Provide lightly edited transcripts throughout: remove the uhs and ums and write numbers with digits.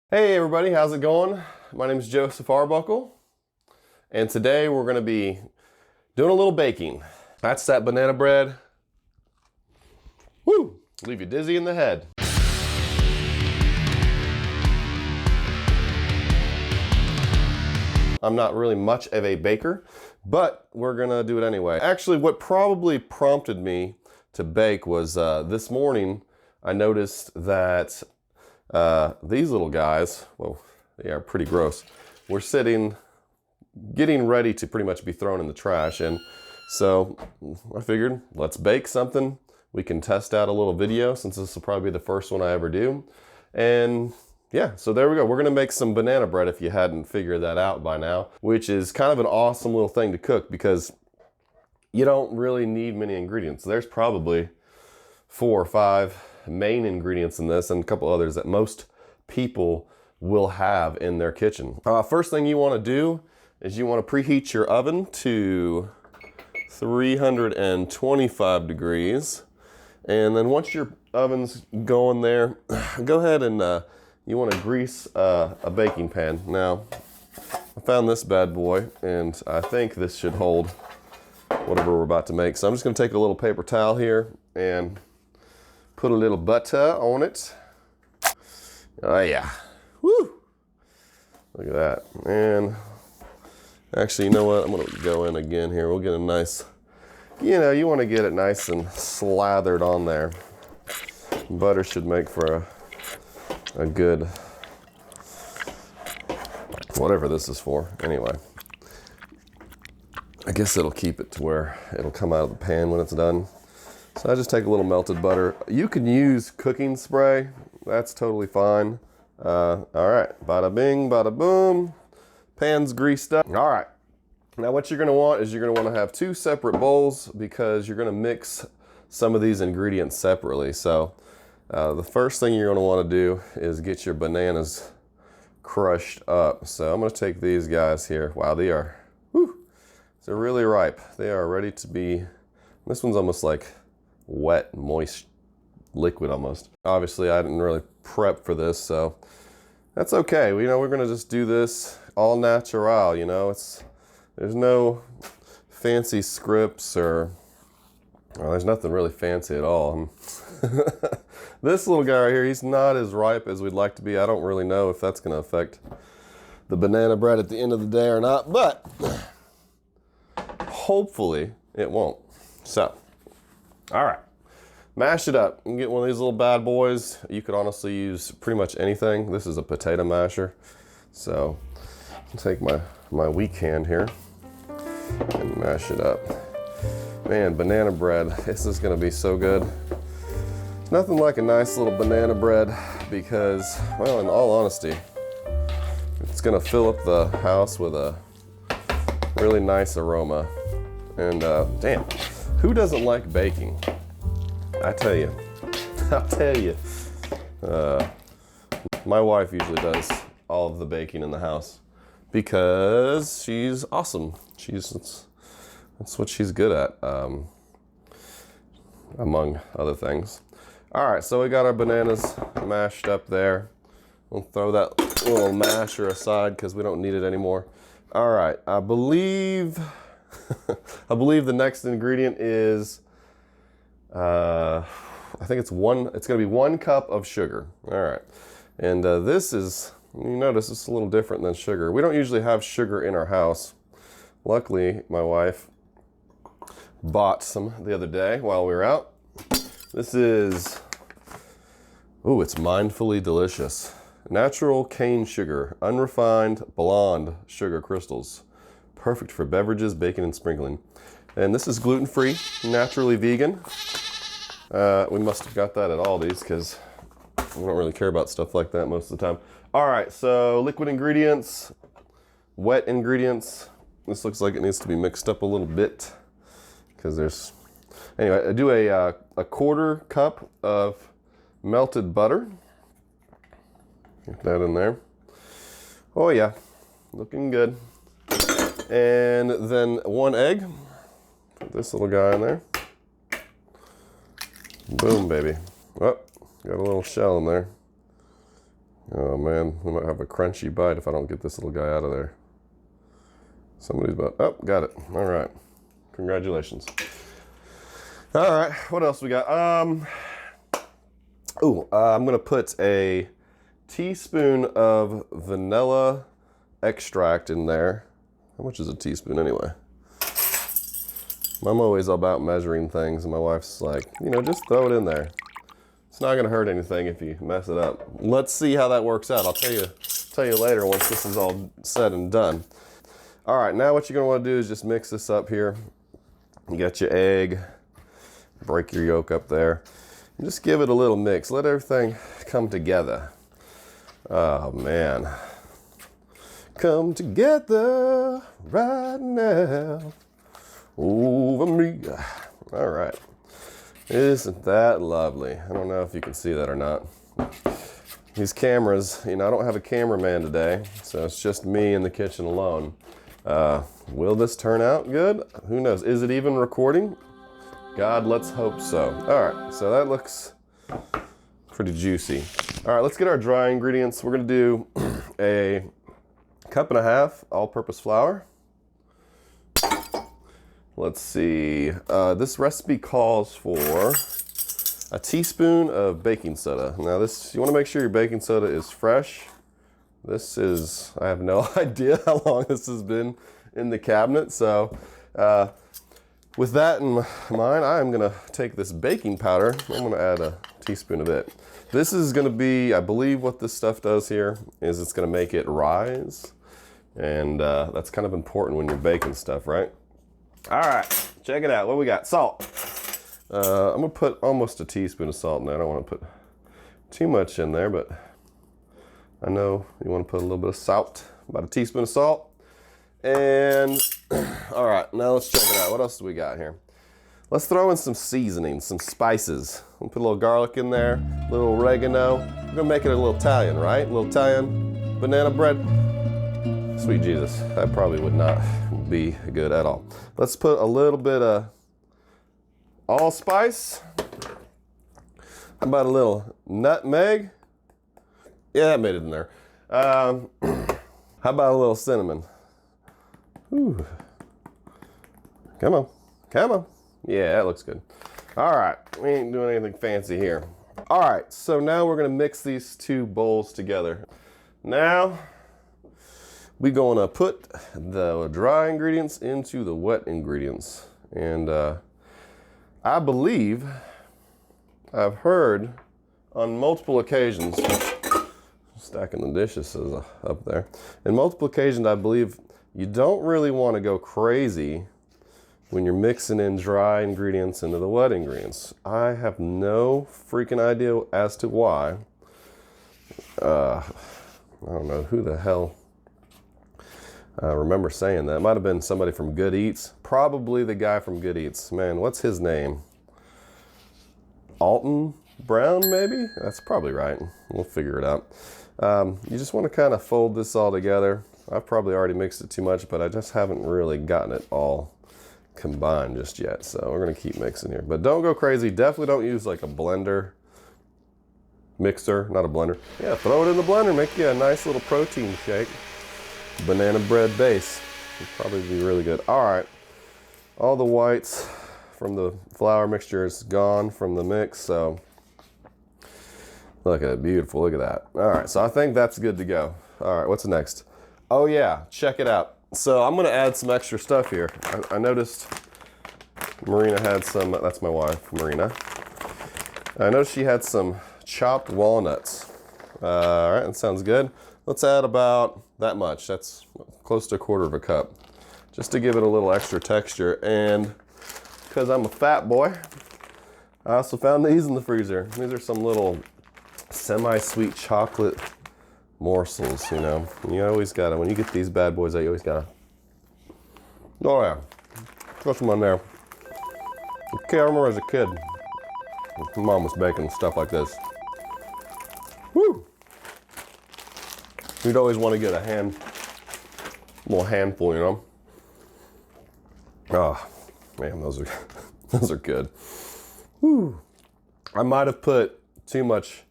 Hey everybody, how's it going? My name is Joseph Arbuckle, and today we're going to be doing a little baking. That's that banana bread. Woo! Leave you dizzy in the head. I'm not really much of a baker, but we're going to do it anyway. Actually, what probably prompted me to bake was this morning I noticed that these little guys, well, they are pretty gross. We're getting ready to pretty much be thrown in the trash. And so I figured, let's bake something. We can test out a little video since this will probably be the first one I ever do. And yeah, so there we go. We're gonna make some banana bread if you hadn't figured that out by now, which is kind of an awesome little thing to cook because you don't really need many ingredients. There's probably 4 or 5 main ingredients in this and a couple others that most people will have in their kitchen. First thing you want to do is you want to preheat your oven to 325 degrees, and then once your oven's going there, go ahead and you want to grease a baking pan. Now I found this bad boy and I think this should hold whatever we're about to make, so I'm just going to take a little paper towel here and put a little butter on it. Oh yeah, woo! Look at that. And actually, you know what? I'm gonna go in again here. We'll get a nice, you want to get it nice and slathered on there. Butter should make for a good, whatever this is for. Anyway, I guess it'll keep it to where it'll come out of the pan when it's done. So I just take a little melted butter. You can use cooking spray. That's totally fine. All right, bada bing, bada boom. Pan's greased up. All right, now what you're gonna want is you're gonna wanna have 2 separate bowls because you're gonna mix some of these ingredients separately. So the first thing you're gonna wanna do is get your bananas crushed up. So I'm gonna take these guys here. Wow, they're really ripe. They are ready to be, this one's almost like wet, moist liquid almost. Obviously I didn't really prep for this, so that's okay. We're gonna just do this all natural, there's no fancy scripts or, well, there's nothing really fancy at all. This little guy right here, he's not as ripe as we'd like to be. I don't really know if that's gonna affect the banana bread at the end of the day or not, but hopefully it won't. So, all right, mash it up. You can get one of these little bad boys. You could honestly use pretty much anything. This is a potato masher. So I'll take my weak hand here and mash it up. Man, banana bread, this is gonna be so good. Nothing like a nice little banana bread because, well, in all honesty, it's gonna fill up the house with a really nice aroma. And damn, who doesn't like baking? I tell you, I'll tell you. My wife usually does all of the baking in the house because she's awesome. That's what she's good at, among other things. All right, so we got our bananas mashed up there. We'll throw that little masher aside because we don't need it anymore. All right, I believe the next ingredient is, I think it's gonna be 1 cup of sugar. All right, and this is, you notice it's a little different than sugar. We don't usually have sugar in our house. Luckily, my wife bought some the other day while we were out. This is, it's mindfully delicious. Natural cane sugar, unrefined blonde sugar crystals. Perfect for beverages, baking, and sprinkling. And this is gluten-free, naturally vegan. We must have got that at Aldi's because we don't really care about stuff like that most of the time. All right, so liquid ingredients, wet ingredients. This looks like it needs to be mixed up a little bit because anyway, I do a 1/4 cup of melted butter. Get that in there. Oh yeah, looking good. And then 1 egg. Put this little guy in there. Boom, baby. Oh, got a little shell in there. Oh man, we might have a crunchy bite if I don't get this little guy out of there. Somebody's about, oh, got it. All right, congratulations. All right, what else we got? I'm gonna put a teaspoon of vanilla extract in there. How much is a teaspoon anyway? I'm always about measuring things, and my wife's like, you know, just throw it in there. It's not gonna hurt anything if you mess it up. Let's see how that works out. I'll tell you later once this is all said and done. All right, now what you're gonna wanna do is just mix this up here. You got your egg, break your yolk up there. And just give it a little mix. Let everything come together. Oh man. Come together right now over me. All right. Isn't that lovely? I don't know if you can see that or not. These cameras, you know, I don't have a cameraman today, so it's just me in the kitchen alone. Will this turn out good? Who knows? Is it even recording? God, let's hope so. All right, so that looks pretty juicy. All right, let's get our dry ingredients. We're gonna do a 1.5 cups all-purpose flour. Let's see, this recipe calls for a teaspoon of baking soda. Now this, you wanna make sure your baking soda is fresh. This is, I have no idea how long this has been in the cabinet. So with that in mind, I'm gonna take this baking powder. I'm gonna add a teaspoon of it. This is gonna be, I believe what this stuff does here is it's gonna make it rise. And that's kind of important when you're baking stuff, right? All right, check it out. What we got? Salt. I'm gonna put almost a teaspoon of salt in there. I don't wanna put too much in there, but I know you wanna put a little bit of salt, about a teaspoon of salt. And all right, now let's check it out. What else do we got here? Let's throw in some seasonings, some spices. We'll put a little garlic in there, a little oregano. We're gonna make it a little Italian, right? A little Italian banana bread. Sweet Jesus, that probably would not be good at all. Let's put a little bit of allspice. How about a little nutmeg? Yeah, that made it in there. How about a little cinnamon? Whew. Come on, come on. Yeah, that looks good. All right, we ain't doing anything fancy here. All right, so now we're gonna mix these two bowls together. Now, we're gonna put the dry ingredients into the wet ingredients. And I believe, I've heard on multiple occasions, stacking the dishes is up there. In multiple occasions, I believe you don't really wanna go crazy when you're mixing in dry ingredients into the wet ingredients. I have no freaking idea as to why. I don't know who the hell I remember saying that. It might have been somebody from Good Eats. Probably the guy from Good Eats. Man, what's his name? Alton Brown, maybe? That's probably right. We'll figure it out. You just want to kind of fold this all together. I've probably already mixed it too much, but I just haven't really gotten it all combined just yet. So we're going to keep mixing here. But don't go crazy. Definitely don't use like a blender. Mixer, not a blender. Yeah, throw it in the blender. Make you a nice little protein shake. Banana bread base. Would probably be really good. All right. All the whites from the flour mixture is gone from the mix. So look at it. Beautiful. Look at that. All right. So I think that's good to go. All right. What's next? Oh, yeah. Check it out. So I'm going to add some extra stuff here. I noticed Marina had some. That's my wife, Marina. I noticed she had some chopped walnuts. All right. That sounds good. Let's add about that much. That's close to 1/4 cup. Just to give it a little extra texture. And because I'm a fat boy, I also found these in the freezer. These are some little semi-sweet chocolate morsels, you know. You always gotta, when you get these bad boys out, you always gotta, oh yeah, throw some on there. Okay, I remember as a kid, my mom was baking stuff like this. Woo! You'd always want to get a little handful, you know. Oh, man, those are good. Woo! I might have put too much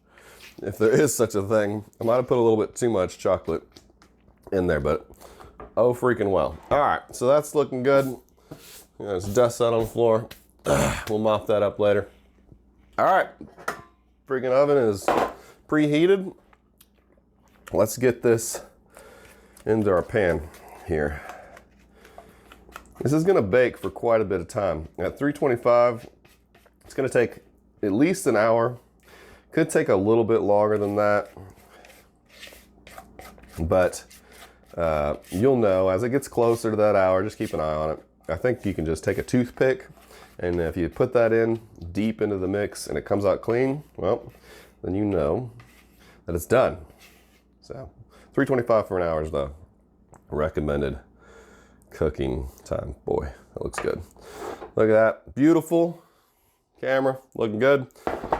if there is such a thing. I might have put a little bit too much chocolate in there, but oh freaking well. All right, so that's looking good. There's dust out on the floor. We'll mop that up later. All right, freaking oven is preheated. Let's get this into our pan here. This is gonna bake for quite a bit of time. At 325, it's gonna take at least an hour. Could take a little bit longer than that, but you'll know as it gets closer to that hour. Just keep an eye on it. I think you can just take a toothpick, and if you put that in deep into the mix and it comes out clean, well, then you know that it's done. So 325 for an hour is the recommended cooking time. Boy, that looks good. Look at that, beautiful camera, looking good.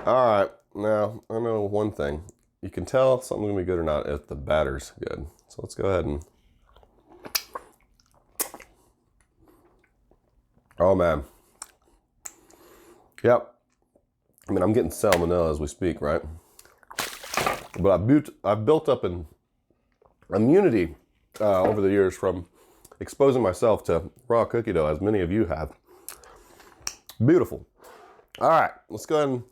All right, now I know one thing. You can tell something's gonna be good or not if the batter's good. So let's go ahead and, oh man. Yep. I mean, I'm getting salmonella as we speak, right? But I've built up an immunity over the years from exposing myself to raw cookie dough, as many of you have. Beautiful. All right, let's go ahead and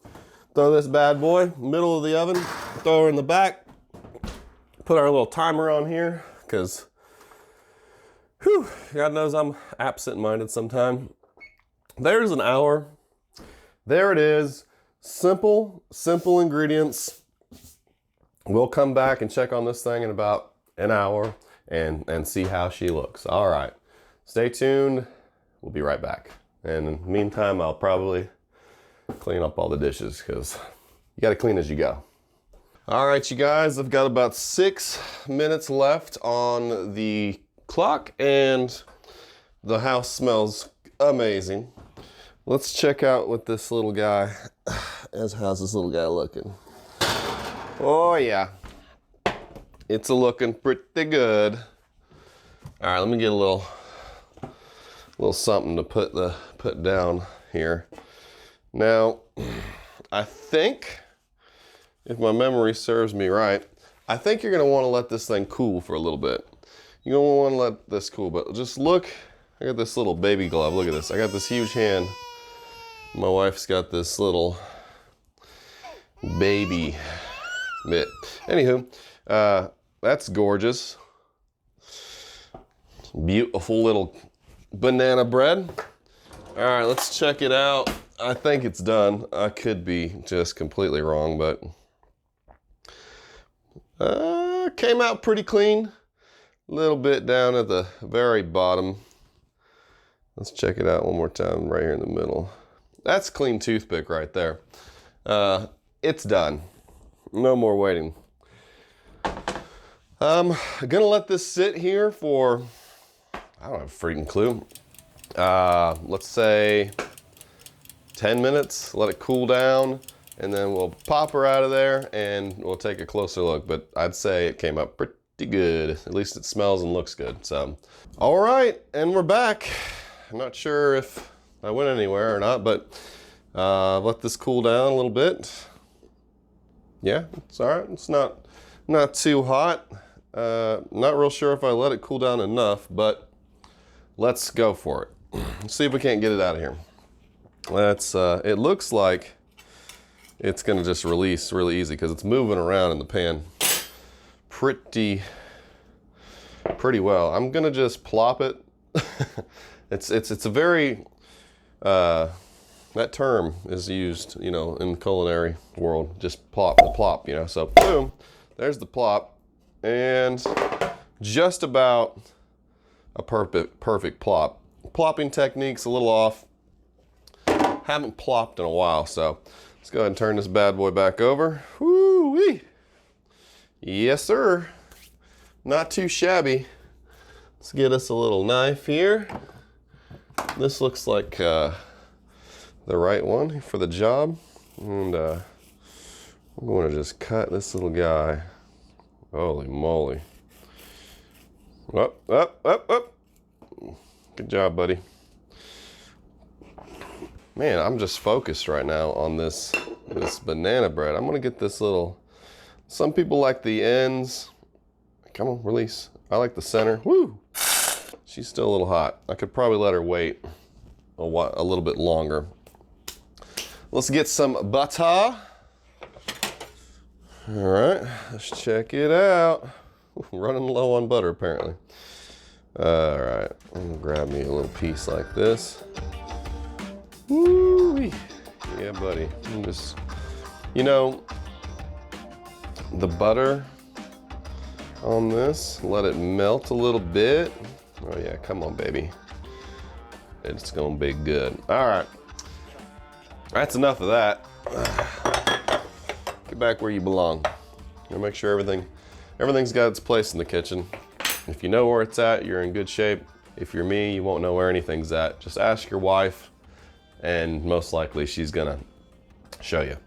throw this bad boy middle of the oven, throw her in the back, put our little timer on here, because God knows I'm absent-minded sometime. There's an hour. There it is. Simple ingredients. We'll come back and check on this thing in about an hour and see how she looks. All right, stay tuned. We'll be right back. And in the meantime, I'll probably clean up all the dishes because you got to clean as you go. All right, you guys, I've got about 6 minutes left on the clock and the house smells amazing. Let's check out what this little guy, how's this little guy looking? Oh yeah, it's looking pretty good. All right, let me get a little something to put down here. Now, I think, if my memory serves me right, I think you're gonna wanna let this thing cool for a little bit. You're gonna wanna let this cool, but just look, I got this little baby glove, look at this. I got this huge hand. My wife's got this little baby bit. Anywho, that's gorgeous. Beautiful little banana bread. All right, let's check it out. I think it's done. I could be just completely wrong, but came out pretty clean. A little bit down at the very bottom. Let's check it out one more time right here in the middle. That's clean toothpick right there. It's done. No more waiting. I'm gonna let this sit here for, I don't have a freaking clue. Let's say 10 minutes, let it cool down, and then we'll pop her out of there and we'll take a closer look. But I'd say it came up pretty good. At least it smells and looks good. So, all right, and we're back. I'm not sure if I went anywhere or not, but let this cool down a little bit. Yeah, it's all right. It's not too hot. Not real sure if I let it cool down enough, but let's go for it. Let's see if we can't get it out of here. It looks like it's gonna just release really easy because it's moving around in the pan pretty well. I'm gonna just plop it. It's a very, that term is used, you know, in the culinary world, just plop the plop, you know, so boom, there's the plop, and just about a perfect plop. Plopping technique's a little off. Haven't plopped in a while, so let's go ahead and turn this bad boy back over. Woo-wee. Yes, sir. Not too shabby. Let's get us a little knife here. This looks like the right one for the job. And I'm going to just cut this little guy. Holy moly. Up, up, up, up. Good job, buddy. Man, I'm just focused right now on this banana bread. I'm gonna get this little Some people like the ends. Come on, release. I like the center. Woo! She's still a little hot. I could probably let her wait a little bit longer. Let's get some butter. All right, let's check it out. Running low on butter, apparently. All right, I'm gonna grab me a little piece like this. Woo! Yeah, buddy. I'm just, you know, the butter on this, let it melt a little bit. Oh yeah, come on, baby. It's gonna be good. All right, that's enough of that. Get back where you belong. Gotta make sure everything's got its place in the kitchen. If you know where it's at, you're in good shape. If you're me, you won't know where anything's at. Just ask your wife, and most likely she's gonna show you.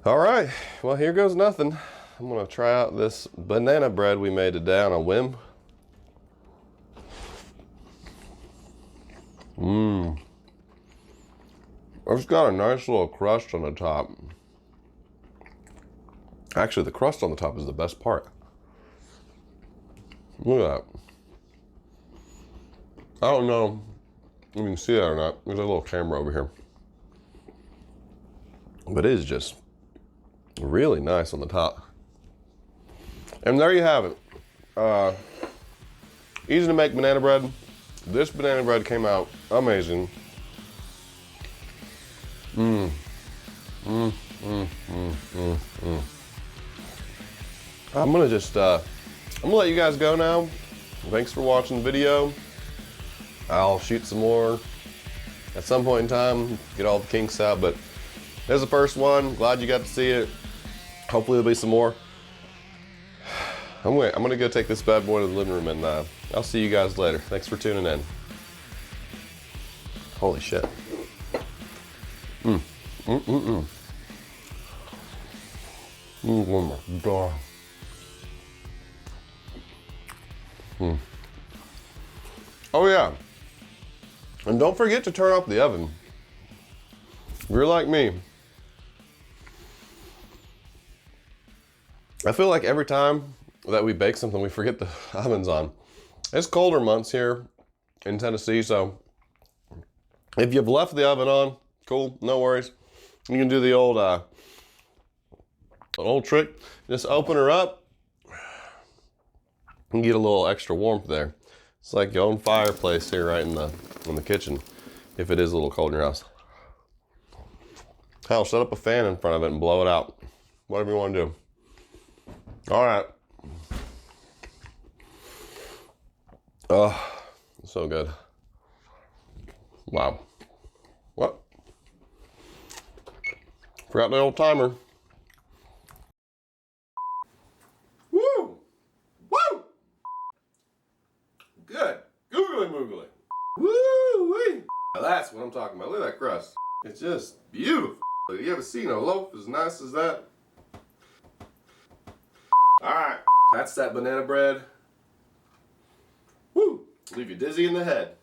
All right, well, here goes nothing. I'm gonna try out this banana bread we made today on a whim. It's got a nice little crust on the top. Actually, the crust on the top is the best part. Look at that. I don't know if you can see that or not. There's a little camera over here. But it is just really nice on the top. And there you have it. Easy to make banana bread. This banana bread came out amazing. I'm gonna let you guys go now. Thanks for watching the video. I'll shoot some more at some point in time, get all the kinks out, but there's the first one. Glad you got to see it. Hopefully there'll be some more. I'm gonna go take this bad boy to the living room, and I'll see you guys later. Thanks for tuning in. Holy shit. Oh my God. Oh yeah. And don't forget to turn off the oven. If you're like me, I feel like every time that we bake something, we forget the oven's on. It's colder months here in Tennessee, so if you've left the oven on, cool, no worries. You can do the old trick. Just open her up and get a little extra warmth there. It's like your own fireplace here right in the kitchen, if it is a little cold in your house. Hell, set up a fan in front of it and blow it out. Whatever you want to do. All right. Oh, so good. Wow. What? Forgot the old timer. Woo! Woo! Good. Googly moogly. Woo-wee! Now that's what I'm talking about. Look at that crust. It's just beautiful. You ever seen a loaf as nice as that? Alright, that's that banana bread. Woo! Leave you dizzy in the head.